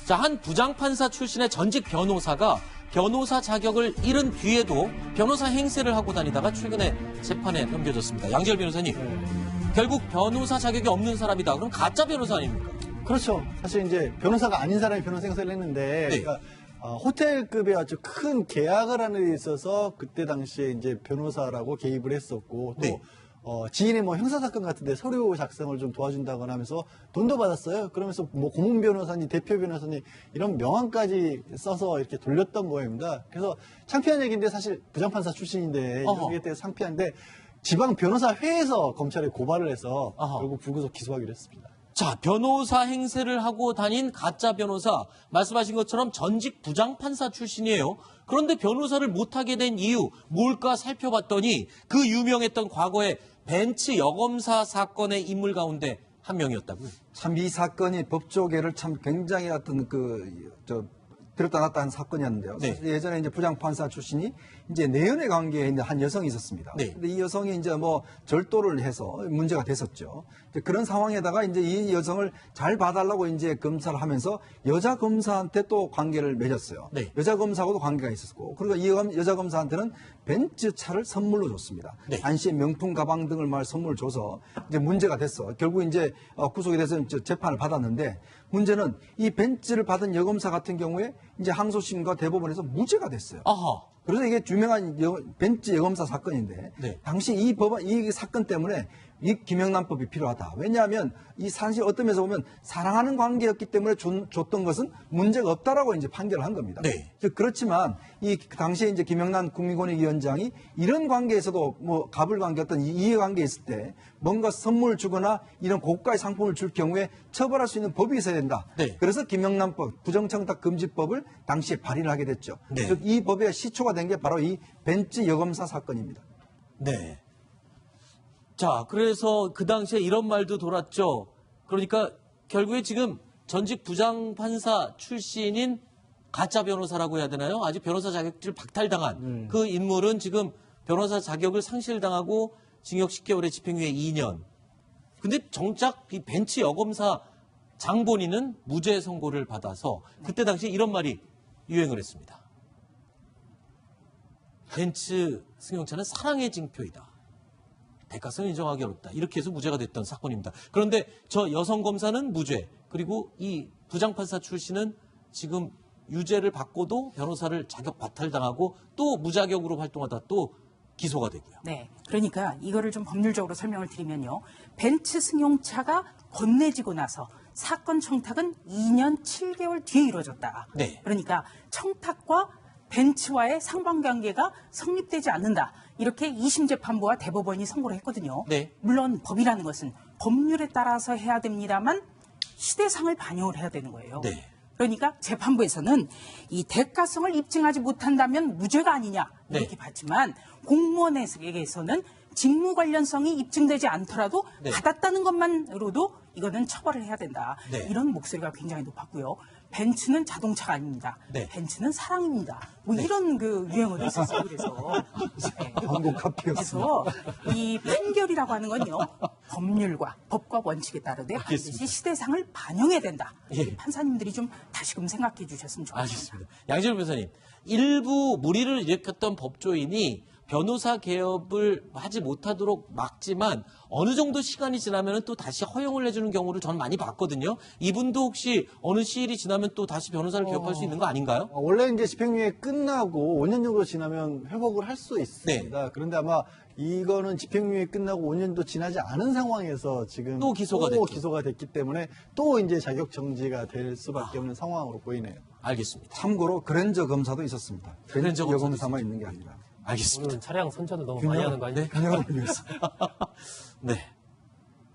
자, 한 부장판사 출신의 전직 변호사가 변호사 자격을 잃은 뒤에도 변호사 행세를 하고 다니다가 최근에 재판에 넘겨졌습니다. 양지열 변호사님, 결국 변호사 자격이 없는 사람이다. 그럼 가짜 변호사 아닙니까? 그렇죠. 사실 이제 변호사가 아닌 사람이 변호사 행세를 했는데, 네. 그러니까 호텔급의 아주 큰 계약을 하는 데 있어서 그때 당시에 이제 변호사라고 개입을 했었고, 또 네. 지인의 뭐 형사사건 같은데 서류 작성을 좀 도와준다거나 하면서 돈도 받았어요. 그러면서 뭐 고문 변호사님, 대표 변호사님 이런 명함까지 써서 이렇게 돌렸던 거입니다. 그래서 창피한 얘기인데 사실 부장판사 출신인데 이게 되게 창피한데 지방 변호사회에서 검찰에 고발을 해서 결국 불구속 기소하기로 했습니다. 자, 변호사 행세를 하고 다닌 가짜 변호사, 말씀하신 것처럼 전직 부장판사 출신이에요. 그런데 변호사를 못하게 된 이유 뭘까 살펴봤더니 그 유명했던 과거의 벤츠 여검사 사건의 인물 가운데 한 명이었다고요. 참 이 사건이 법조계를 참 굉장히 어떤 들었다 놨다 한 사건이었는데요. 네. 사실 예전에 이제 부장판사 출신이 이제 내연의 관계에 있는 한 여성이 있었습니다. 네. 근데 이 여성이 이제 뭐 절도를 해서 문제가 됐었죠. 그런 상황에다가 이제 이 여성을 잘 봐달라고 이제 검사를 하면서 여자 검사한테 또 관계를 맺었어요. 네. 여자 검사하고도 관계가 있었고, 그리고 이 여자 검사한테는 벤츠 차를 선물로 줬습니다. 네. 안시의 명품 가방 등을 말 선물을 줘서 이제 문제가 됐어. 결국 이제 구속이 돼서 재판을 받았는데, 문제는 이 벤츠를 받은 여검사 같은 경우에 이제 항소심과 대법원에서 무죄가 됐어요. 아하. 그래서 이게 유명한 벤츠 여검사 사건인데, 네. 당시 이 사건 때문에 이 김영란법이 필요하다. 왜냐하면 이 사실 어떤 면에서 보면 사랑하는 관계였기 때문에 줬던 것은 문제가 없다라고 이제 판결을 한 겁니다. 네. 그렇지만 이 당시에 이제 김영란 국민권익위원장이 이런 관계에서도 뭐 갑을 관계 어떤 이해관계 있을 때 뭔가 선물을 주거나 이런 고가의 상품을 줄 경우에 처벌할 수 있는 법이 있어야 된다. 네. 그래서 김영란법 부정청탁 금지법을 당시에 발의를 하게 됐죠. 네. 즉 이 법의 시초가 된 게 바로 이 벤츠 여검사 사건입니다. 네. 자, 그래서 그 당시에 이런 말도 돌았죠. 그러니까 결국에 지금 전직 부장판사 출신인 가짜 변호사라고 해야 되나요? 아직 변호사 자격을 박탈당한 그 인물은 지금 변호사 자격을 상실당하고 징역 10개월에 집행유예 2년. 근데 정작 이 벤츠 여검사 장본인은 무죄 선고를 받아서 그때 당시에 이런 말이 유행을 했습니다. 벤츠 승용차는 사랑의 징표이다. 대가성을 인정하기 어렵다. 이렇게 해서 무죄가 됐던 사건입니다. 그런데 저 여성 검사는 무죄, 그리고 이 부장판사 출신은 지금 유죄를 받고도 변호사를 자격 박탈당하고 또 무자격으로 활동하다 또 기소가 되고요. 네, 그러니까 이거를 좀 법률적으로 설명을 드리면요. 벤츠 승용차가 건네지고 나서 사건 청탁은 2년 7개월 뒤에 이루어졌다. 네. 그러니까 청탁과 벤츠와의 상관관계가 성립되지 않는다. 이렇게 2심 재판부와 대법원이 선고를 했거든요. 네. 물론 법이라는 것은 법률에 따라서 해야 됩니다만 시대상을 반영을 해야 되는 거예요. 네. 그러니까 재판부에서는 이 대가성을 입증하지 못한다면 무죄가 아니냐 이렇게 네. 봤지만 공무원에게서는 직무 관련성이 입증되지 않더라도 네. 받았다는 것만으로도 이거는 처벌을 해야 된다. 네. 이런 목소리가 굉장히 높았고요. 벤츠는 자동차가 아닙니다. 네. 벤츠는 사랑입니다. 뭐 네. 이런 그 유행어도 있었어요. 그래서 네. 광고 카피였습니다. 그래서 이 판결이라고 하는 건요. 법률과 법과 원칙에 따르되 반드시 시대상을 반영해야 된다. 예. 판사님들이 좀 다시금 생각해 주셨으면 좋겠습니다. 알겠습니다. 양지열 변호사님, 일부 무리를 일으켰던 법조인이 변호사 개업을 하지 못하도록 막지만 어느 정도 시간이 지나면 또 다시 허용을 해주는 경우를 저는 많이 봤거든요. 이분도 혹시 어느 시일이 지나면 또 다시 변호사를 개업할 수 있는 거 아닌가요? 원래 이제 집행유예 끝나고 5년 정도 지나면 회복을 할 수 있습니다. 그런데 아마 이거는 집행유예 끝나고 5년도 지나지 않은 상황에서 지금 또 기소가 됐기 때문에 또 이제 자격 정지가 될 수밖에 없는 상황으로 보이네요. 알겠습니다. 참고로 그랜저 검사도 있었습니다. 그랜저 벤츠 검사도 여검사만 있는 게 아니라. 알겠습니다. 오늘은 차량 선전을 너무 많이 하는 거 아니에요? 균형을 위해서. 네.